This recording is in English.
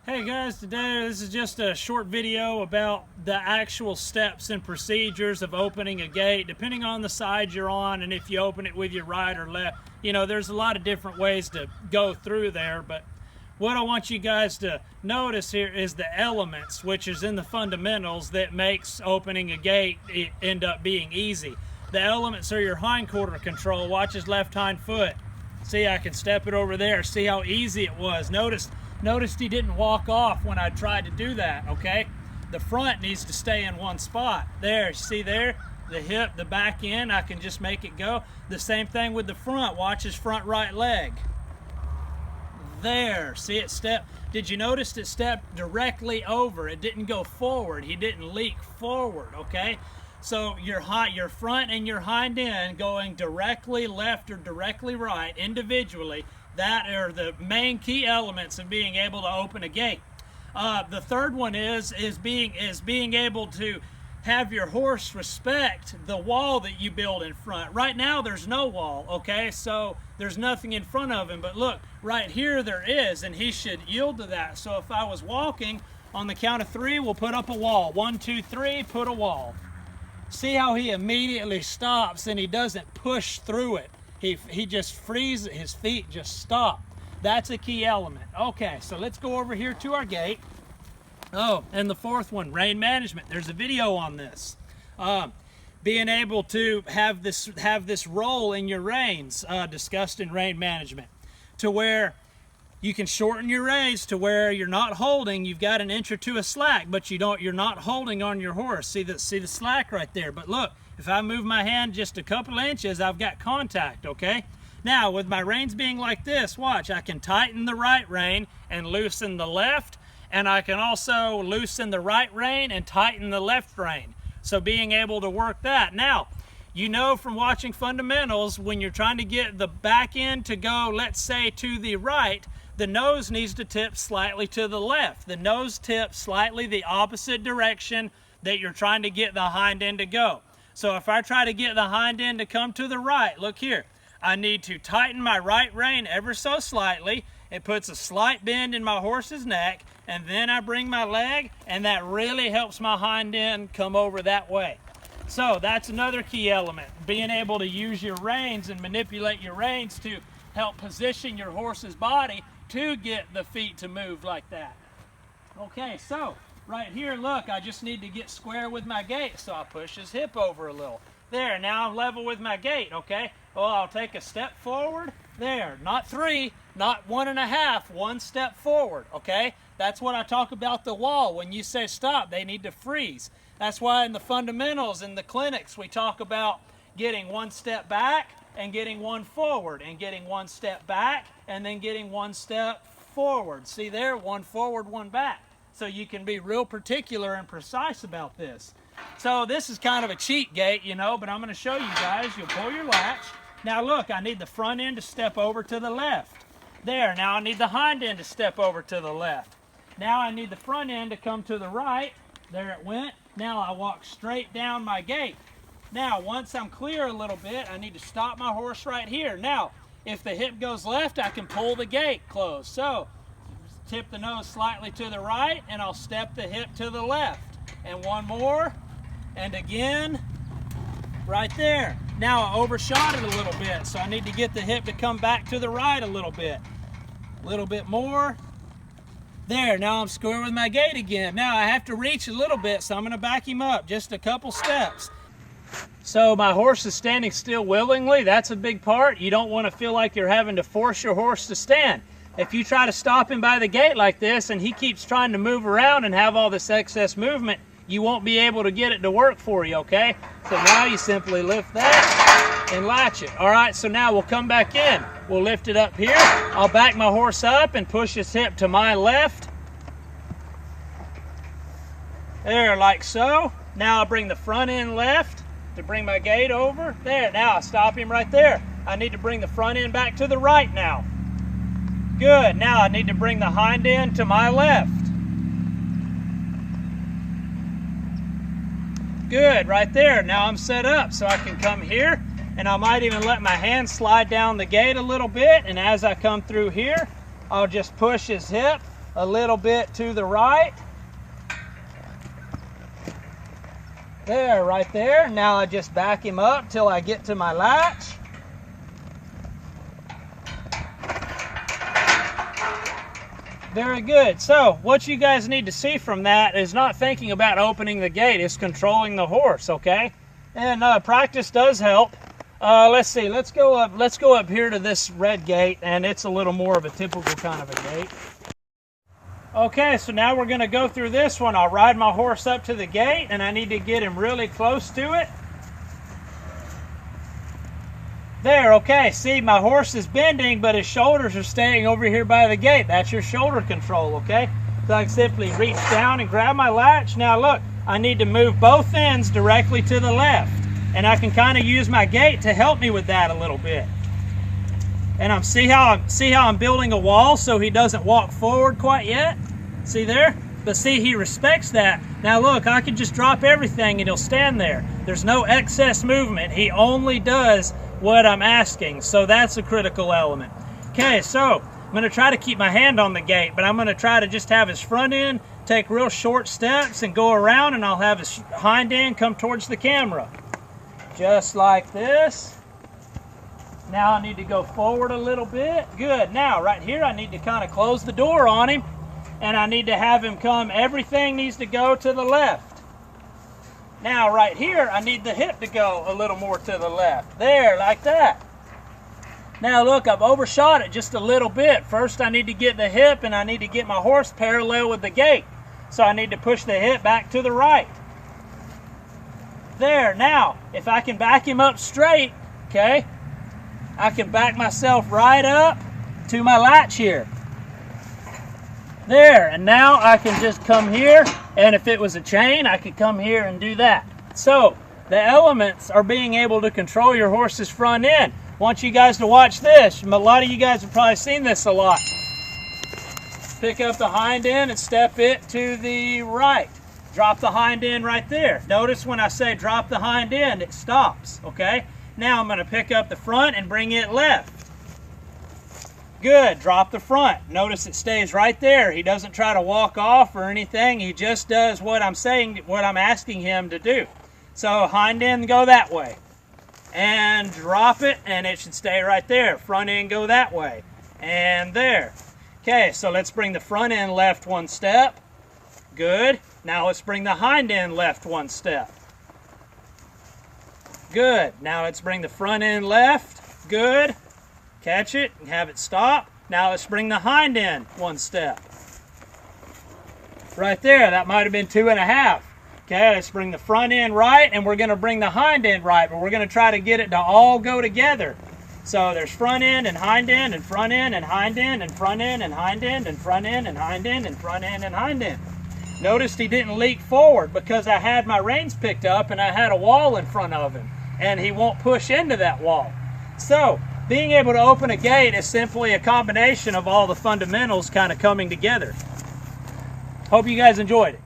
Hey guys, today this is just a short video about the actual steps and procedures of opening a gate, depending on the side you're on and if you open it with your right or left. You know, there's a lot of different ways to go through there, but what I want you guys to notice here is the elements, which is in the fundamentals, that makes opening a gate end up being easy. The elements are your hind quarter control. Watch his left hind foot. See, I can step it over there. See how easy it was. Notice he didn't walk off when I tried to do that, okay? The front needs to stay in one spot. There, see there? The hip, the back end, I can just make it go. The same thing with the front. Watch his front right leg. There, see it step? Did you notice it stepped directly over? It didn't go forward. He didn't leak forward, okay? So your front and your hind end going directly left or directly right individually, that are the main key elements of being able to open a gate. The third one is being able to have your horse respect the wall that you build in front. Right now there's no wall, okay? So there's nothing in front of him, but look, right here there is, and he should yield to that. So if I was walking, on the count of 3, we'll put up a wall. 1, 2, 3, put a wall. See how he immediately stops and he doesn't push through it. He just freezes, his feet just stop. That's a key element. Okay, so let's go over here to our gate. Oh, and the fourth one, rein management. There's a video on this. Being able to have this roll in your reins, discussed in rein management, to where you can shorten your reins to where you're not holding. You've got an inch or two of slack, but you're not holding on your horse. See the slack right there. But look, if I move my hand just a couple inches, I've got contact, okay? Now, with my reins being like this, watch, I can tighten the right rein and loosen the left, and I can also loosen the right rein and tighten the left rein. So being able to work that. Now, you know from watching fundamentals, when you're trying to get the back end to go, let's say, to the right, the nose needs to tip slightly to the left. The nose tips slightly the opposite direction that you're trying to get the hind end to go. So if I try to get the hind end to come to the right, look here, I need to tighten my right rein ever so slightly. It puts a slight bend in my horse's neck, and then I bring my leg, and that really helps my hind end come over that way. So that's another key element, being able to use your reins and manipulate your reins to help position your horse's body to get the feet to move like that. Okay, so right here, look, I just need to get square with my gate, so I push his hip over a little. There, now I'm level with my gate, okay? Well, I'll take a step forward. There, not 3, not 1.5, 1 step forward, okay? That's what I talk about the wall. When you say stop, they need to freeze. That's why in the fundamentals, in the clinics, we talk about getting 1 step back and getting 1 forward, and getting 1 step back and then getting 1 step forward. See there, 1 forward, 1 back. So you can be real particular and precise about this. So this is kind of a cheat gate, you know, but I'm going to show you guys. You'll pull your latch. Now look, I need the front end to step over to the left. There, now I need the hind end to step over to the left. Now I need the front end to come to the right. There it went. Now I walk straight down my gate. Now, once I'm clear a little bit, I need to stop my horse right here. Now, if the hip goes left, I can pull the gate closed. So, tip the nose slightly to the right, and I'll step the hip to the left. And 1 more, and again, right there. Now, I overshot it a little bit, so I need to get the hip to come back to the right a little bit. A little bit more. There, now I'm square with my gate again. Now, I have to reach a little bit, so I'm going to back him up just a couple steps. So my horse is standing still willingly. That's a big part. You don't want to feel like you're having to force your horse to stand. If you try to stop him by the gate like this and he keeps trying to move around and have all this excess movement, you won't be able to get it to work for you, okay? So now you simply lift that and latch it. All right, so now we'll come back in. We'll lift it up here. I'll back my horse up and push his hip to my left. There, like so. Now I'll bring the front end left to bring my gate over. There, now I stop him right there. I need to bring the front end back to the right now. Good, now I need to bring the hind end to my left. Good, right there. Now I'm set up so I can come here, and I might even let my hand slide down the gate a little bit, and as I come through here, I'll just push his hip a little bit to the right. There, right there. Now I just back him up till I get to my latch. Very good. So what you guys need to see from that is not thinking about opening the gate, it's controlling the horse, okay? And practice does help. Let's see, let's go up here to this red gate, and it's a little more of a typical kind of a gate. Okay, so now we're going to go through this one. I'll ride my horse up to the gate, and I need to get him really close to it. There, okay, see, my horse is bending, but his shoulders are staying over here by the gate. That's your shoulder control, okay? So I can simply reach down and grab my latch. Now look, I need to move both ends directly to the left, and I can kind of use my gait to help me with that a little bit. And see how I'm building a wall so he doesn't walk forward quite yet? See there? But see, he respects that. Now look, I can just drop everything and he'll stand there. There's no excess movement. He only does what I'm asking. So that's a critical element. Okay, so I'm going to try to keep my hand on the gate, but I'm going to try to just have his front end take real short steps and go around, and I'll have his hind end come towards the camera. Just like this. Now I need to go forward a little bit. Good. Now right here I need to kind of close the door on him, and I need to have him come, everything needs to go to the left. Now right here I need the hip to go a little more to the left. There, like that. Now look, I've overshot it just a little bit. First I need to get the hip, and I need to get my horse parallel with the gate. So I need to push the hip back to the right. There. Now if I can back him up straight, okay, I can back myself right up to my latch here. There, and now I can just come here, and if it was a chain, I could come here and do that. So the elements are being able to control your horse's front end. I want you guys to watch this. A lot of you guys have probably seen this a lot. Pick up the hind end and step it to the right. Drop the hind end right there. Notice when I say drop the hind end, it stops, okay? Now I'm going to pick up the front and bring it left. Good. Drop the front. Notice it stays right there. He doesn't try to walk off or anything. He just does what I'm saying, what I'm asking him to do. So hind end go that way. And drop it, and it should stay right there. Front end go that way. And there. Okay, so let's bring the front end left one step. Good. Now let's bring the hind end left one step. Good. Now let's bring the front end left. Good. Catch it and have it stop. Now let's bring the hind end one step. Right there, that might have been 2.5. Okay, let's bring the front end right, and we're going to bring the hind end right, but we're going to try to get it to all go together. So there's front end and hind end and front end and hind end and front end and hind end and front end and hind end and front end and hind end. Notice he didn't leak forward because I had my reins picked up and I had a wall in front of him, and he won't push into that wall. So being able to open a gate is simply a combination of all the fundamentals kind of coming together. Hope you guys enjoyed it.